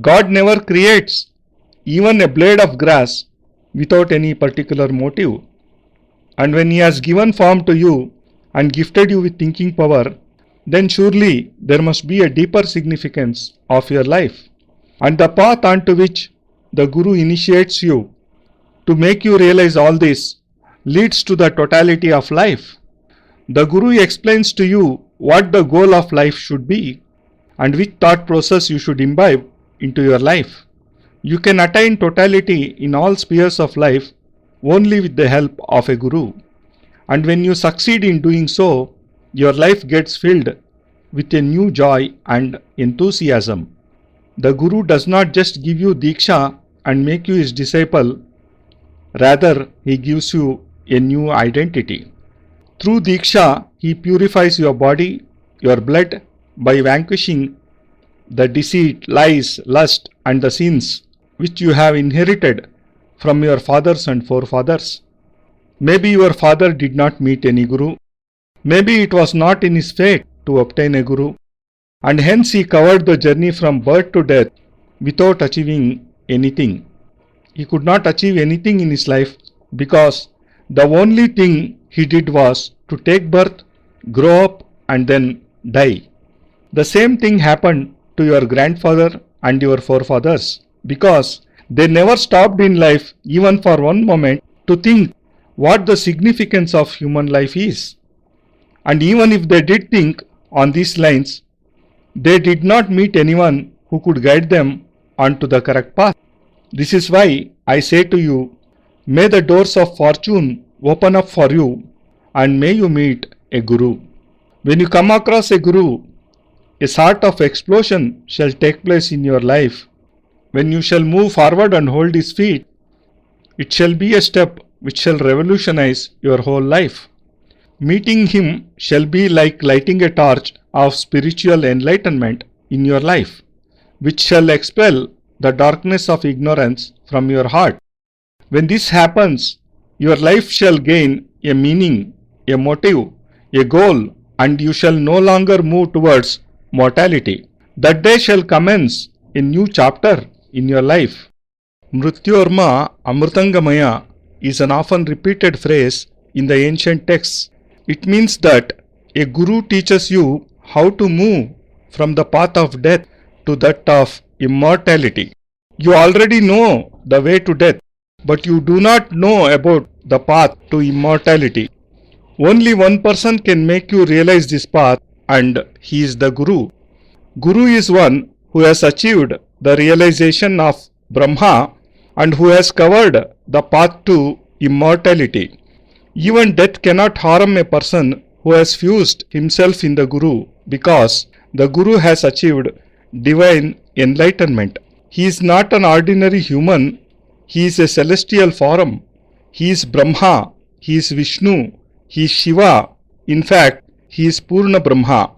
God never creates even a blade of grass without any particular motive. And when He has given form to you and gifted you with thinking power, then surely there must be a deeper significance of your life. And the path onto which the Guru initiates you to make you realize all this leads to the totality of life. The Guru explains to you what the goal of life should be and which thought process you should imbibe into your life. You can attain totality in all spheres of life only with the help of a Guru. And when you succeed in doing so, your life gets filled with a new joy and enthusiasm. The Guru does not just give you Diksha and make you his disciple, rather he gives you a new identity. Through Diksha, he purifies your body, your blood, by vanquishing the deceit, lies, lust and the sins which you have inherited from your fathers and forefathers. Maybe your father did not meet any Guru. Maybe it was not in his fate to obtain a Guru, and hence he covered the journey from birth to death without achieving anything. He could not achieve anything in his life because the only thing he did was to take birth, grow up and then die. The same thing happened to your grandfather and your forefathers because they never stopped in life even for one moment to think what the significance of human life is. And even if they did think on these lines, they did not meet anyone who could guide them onto the correct path. This is why I say to you, may the doors of fortune open up for you and may you meet a Guru. When you come across a Guru, a sort of explosion shall take place in your life. When you shall move forward and hold his feet, it shall be a step which shall revolutionize your whole life. Meeting him shall be like lighting a torch of spiritual enlightenment in your life, which shall expel the darkness of ignorance from your heart. When this happens, your life shall gain a meaning, a motive, a goal, and you shall no longer move towards mortality. That day shall commence a new chapter in your life. Mrityorma Amrutangamaya is an often repeated phrase in the ancient texts. It means that a Guru teaches you how to move from the path of death to that of immortality. You already know the way to death, but you do not know about the path to immortality. Only one person can make you realize this path, and he is the Guru. Guru is one who has achieved the realization of Brahma and who has covered the path to immortality. Even death cannot harm a person who has fused himself in the Guru, because the Guru has achieved divine enlightenment. He is not an ordinary human, he is a celestial form. He is Brahma, he is Vishnu, he is Shiva. In fact, he is Purna Brahma.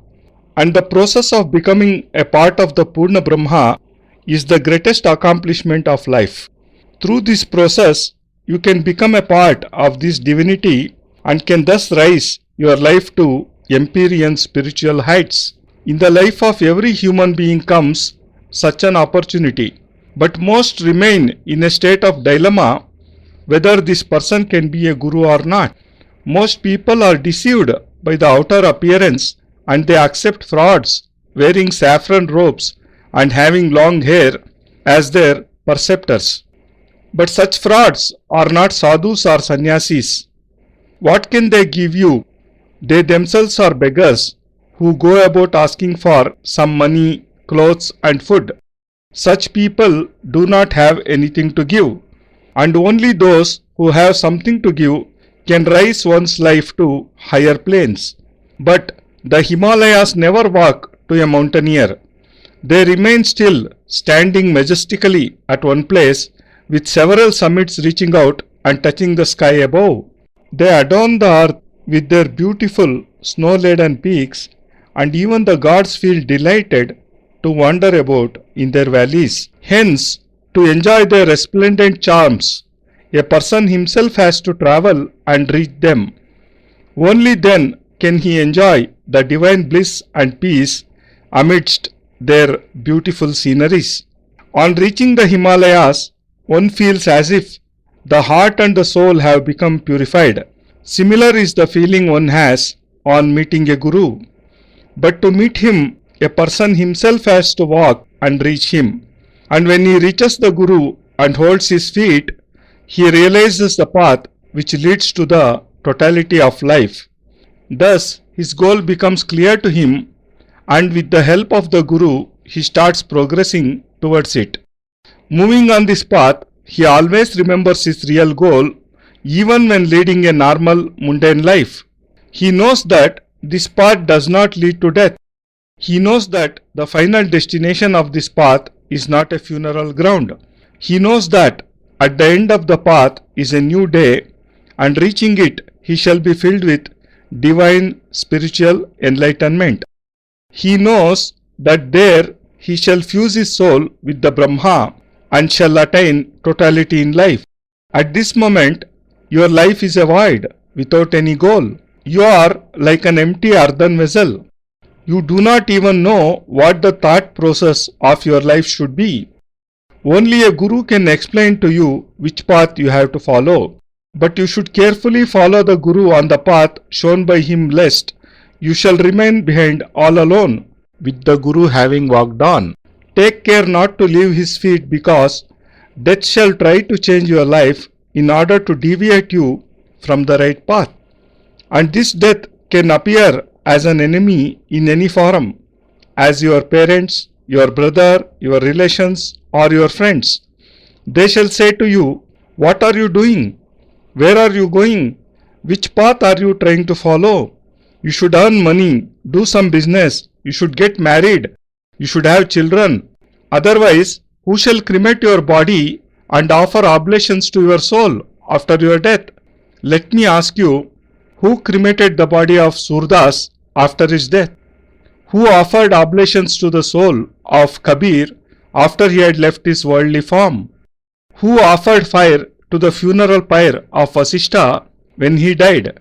And the process of becoming a part of the Purna Brahma is the greatest accomplishment of life. Through this process, you can become a part of this divinity and can thus rise your life to empyrean spiritual heights. In the life of every human being comes such an opportunity, but most remain in a state of dilemma whether this person can be a Guru or not. Most people are deceived by the outer appearance and they accept frauds wearing saffron robes and having long hair as their preceptors. But such frauds are not sadhus or sannyasis. What can they give you? They themselves are beggars who go about asking for some money, clothes and food. Such people do not have anything to give, and only those who have something to give can raise one's life to higher planes. But the Himalayas never walk to a mountaineer. They remain still, standing majestically at one place with several summits reaching out and touching the sky above. They adorn the earth with their beautiful snow-laden peaks, and even the gods feel delighted to wander about in their valleys. Hence, to enjoy their resplendent charms, a person himself has to travel and reach them. Only then can he enjoy the divine bliss and peace amidst their beautiful sceneries. On reaching the Himalayas, one feels as if the heart and the soul have become purified. Similar is the feeling one has on meeting a guru. But to meet him, a person himself has to walk and reach him. And when he reaches the guru and holds his feet, he realizes the path which leads to the totality of life. Thus, his goal becomes clear to him, and with the help of the guru, he starts progressing towards it. Moving on this path, he always remembers his real goal, even when leading a normal, mundane life. He knows that this path does not lead to death. He knows that the final destination of this path is not a funeral ground. He knows that at the end of the path is a new day, and reaching it, he shall be filled with divine spiritual enlightenment. He knows that there he shall fuse his soul with the Brahma and shall attain totality in life. At this moment, your life is a void without any goal. You are like an empty earthen vessel. You do not even know what the thought process of your life should be. Only a guru can explain to you which path you have to follow. But you should carefully follow the guru on the path shown by him, lest you shall remain behind all alone, with the guru having walked on. Take care not to leave his feet, because death shall try to change your life in order to deviate you from the right path. And this death can appear as an enemy in any form, as your parents, your brother, your relations, or your friends. They shall say to you, "What are you doing? Where are you going? Which path are you trying to follow? You should earn money, do some business, you should get married, you should have children. Otherwise, who shall cremate your body and offer oblations to your soul after your death?" Let me ask you, who cremated the body of Surdas after his death? Who offered oblations to the soul of Kabir after he had left his worldly form? Who offered fire to the funeral pyre of Vasishtha when he died?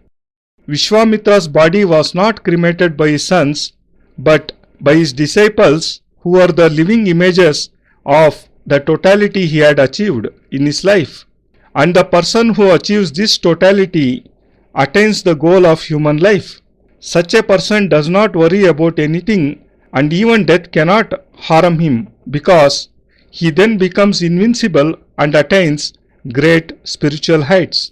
Vishwamitra's body was not cremated by his sons, but by his disciples, who are the living images of the totality he had achieved in his life. And the person who achieves this totality attains the goal of human life. Such a person does not worry about anything, and even death cannot harm him, because he then becomes invincible and attains great spiritual heights.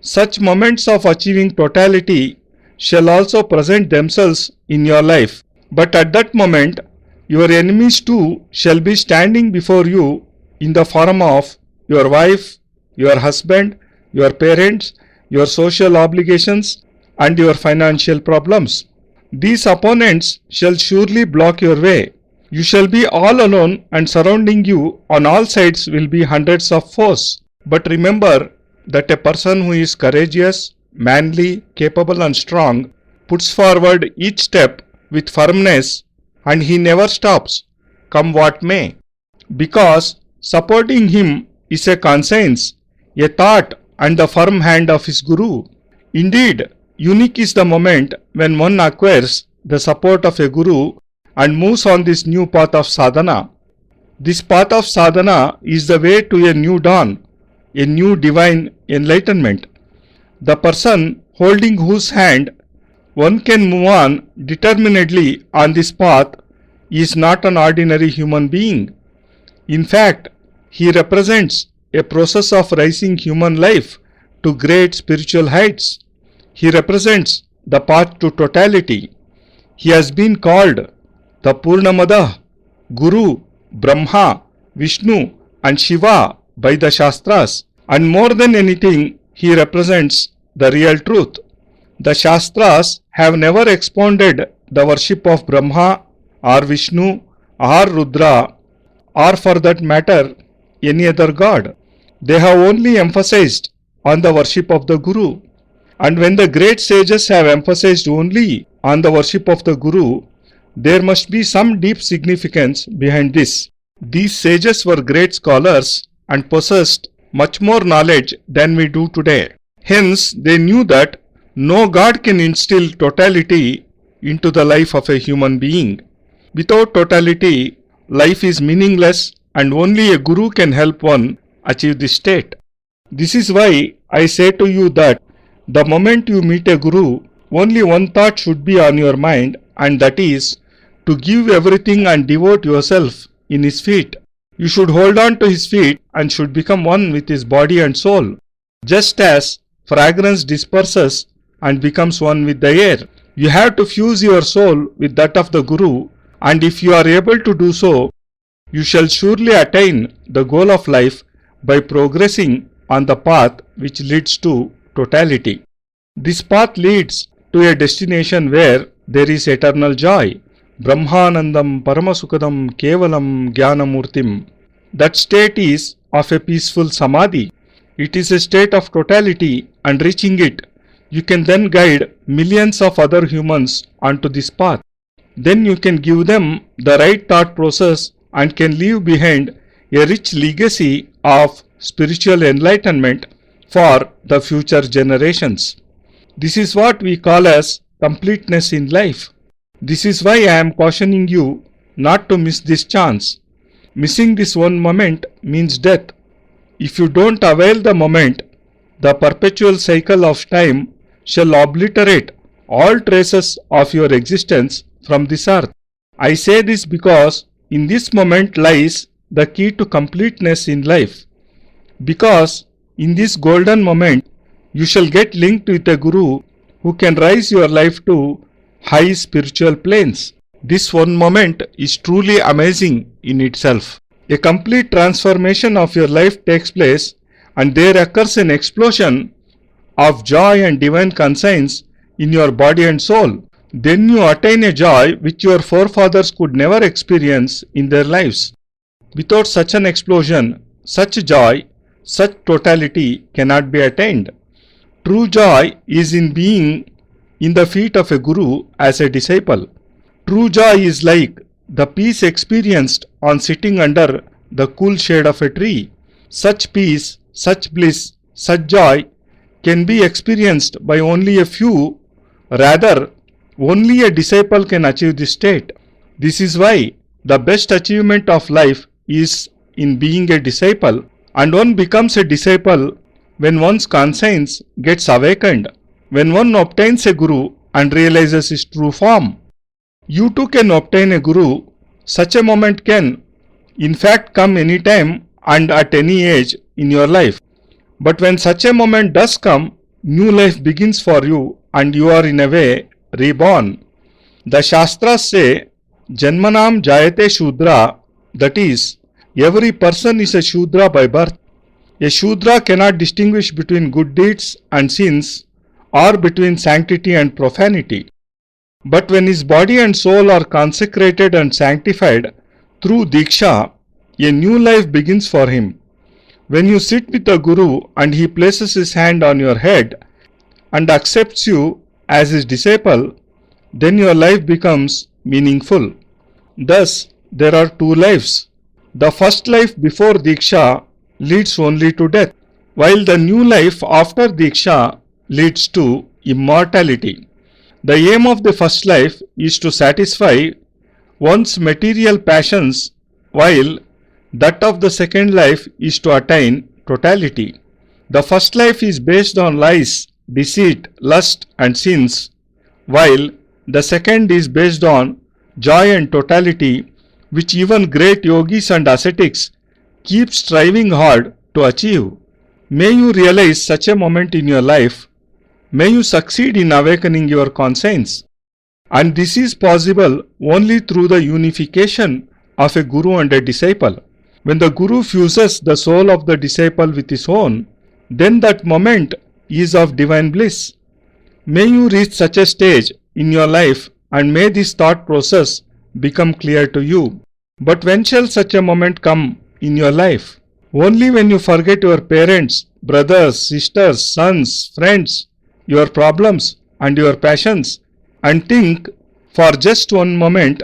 Such moments of achieving totality shall also present themselves in your life. But at that moment, your enemies too shall be standing before you in the form of your wife, your husband, your parents, your social obligations, and your financial problems. These opponents shall surely block your way. You shall be all alone, and surrounding you on all sides will be hundreds of foes. But remember that a person who is courageous, manly, capable and strong puts forward each step with firmness, and he never stops, come what may. Because supporting him is a conscience, a thought and the firm hand of his guru. Indeed, unique is the moment when one acquires the support of a guru and moves on this new path of sadhana. This path of sadhana is the way to a new dawn, a new divine enlightenment. The person holding whose hand one can move on determinedly on this path is not an ordinary human being. In fact, he represents a process of rising human life to great spiritual heights. He represents the path to totality. He has been called the Purnamada, Guru, Brahma, Vishnu and Shiva by the Shastras, and more than anything, he represents the real truth. The Shastras have never expounded the worship of Brahma or Vishnu or Rudra, or for that matter any other god. They have only emphasized on the worship of the Guru. And when the great sages have emphasized only on the worship of the Guru, there must be some deep significance behind this. These sages were great scholars and possessed much more knowledge than we do today. Hence, they knew that no god can instill totality into the life of a human being. Without totality, life is meaningless and only a guru can help one achieve this state. This is why I say to you that the moment you meet a guru, only one thought should be on your mind, and that is to give everything and devote yourself in his feet. You should hold on to his feet and should become one with his body and soul. Just as fragrance disperses and becomes one with the air, you have to fuse your soul with that of the Guru, and if you are able to do so, you shall surely attain the goal of life by progressing on the path which leads to totality. This path leads to a destination where there is eternal joy. Brahmanandam Paramasukadam Kevalam Jnanamurtim. That state is of a peaceful samadhi. It is a state of totality, and reaching it, you can then guide millions of other humans onto this path. Then you can give them the right thought process and can leave behind a rich legacy of spiritual enlightenment for the future generations. This is what we call as completeness in life. This is why I am cautioning you not to miss this chance. Missing this one moment means death. If you don't avail the moment, the perpetual cycle of time shall obliterate all traces of your existence from this earth. I say this because in this moment lies the key to completeness in life. Because in this golden moment, you shall get linked with a Guru who can raise your life to high spiritual planes. This one moment is truly amazing in itself. A complete transformation of your life takes place, and there occurs an explosion of joy and divine conscience in your body and soul. Then you attain a joy which your forefathers could never experience in their lives. Without such an explosion, such joy, such totality cannot be attained. True joy is in being in the feet of a Guru as a disciple. True joy is like the peace experienced on sitting under the cool shade of a tree. Such peace, such bliss, such joy can be experienced by only a few. Rather, only a disciple can achieve this state. This is why the best achievement of life is in being a disciple, and one becomes a disciple when one's conscience gets awakened, when one obtains a Guru and realizes his true form. You too can obtain a Guru. Such a moment can, in fact, come any time and at any age in your life. But when such a moment does come, new life begins for you and you are in a way reborn. The Shastras say, Janmanam Jayate Shudra, that is, every person is a Shudra by birth. A Shudra cannot distinguish between good deeds and sins or between sanctity and profanity. But when his body and soul are consecrated and sanctified through Diksha, a new life begins for him. When you sit with a Guru and he places his hand on your head and accepts you as his disciple, then your life becomes meaningful. Thus, there are two lives. The first life before Diksha leads only to death, while the new life after Diksha leads to immortality. The aim of the first life is to satisfy one's material passions, while that of the second life is to attain totality. The first life is based on lies, deceit, lust and sins, while the second is based on joy and totality, which even great yogis and ascetics keep striving hard to achieve. May you realize such a moment in your life. May you succeed in awakening your conscience. And this is possible only through the unification of a Guru and a disciple. When the Guru fuses the soul of the disciple with his own, then that moment is of divine bliss. May you reach such a stage in your life, and may this thought process become clear to you. But when shall such a moment come in your life? Only when you forget your parents, brothers, sisters, sons, friends, your problems and your passions, and think for just one moment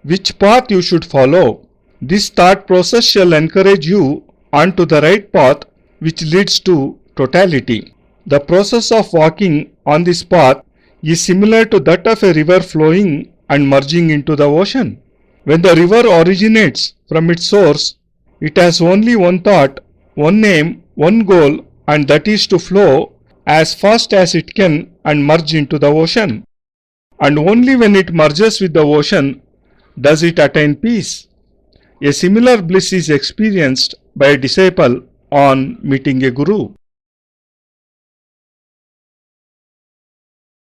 which path you should follow. This thought process shall encourage you onto the right path which leads to totality. The process of walking on this path is similar to that of a river flowing and merging into the ocean. When the river originates from its source, It has only one thought, one aim, one goal, and that is to flow as fast as it can and merge into the ocean. And only when it merges with the ocean does it attain peace. A similar bliss is experienced by a disciple on meeting a guru.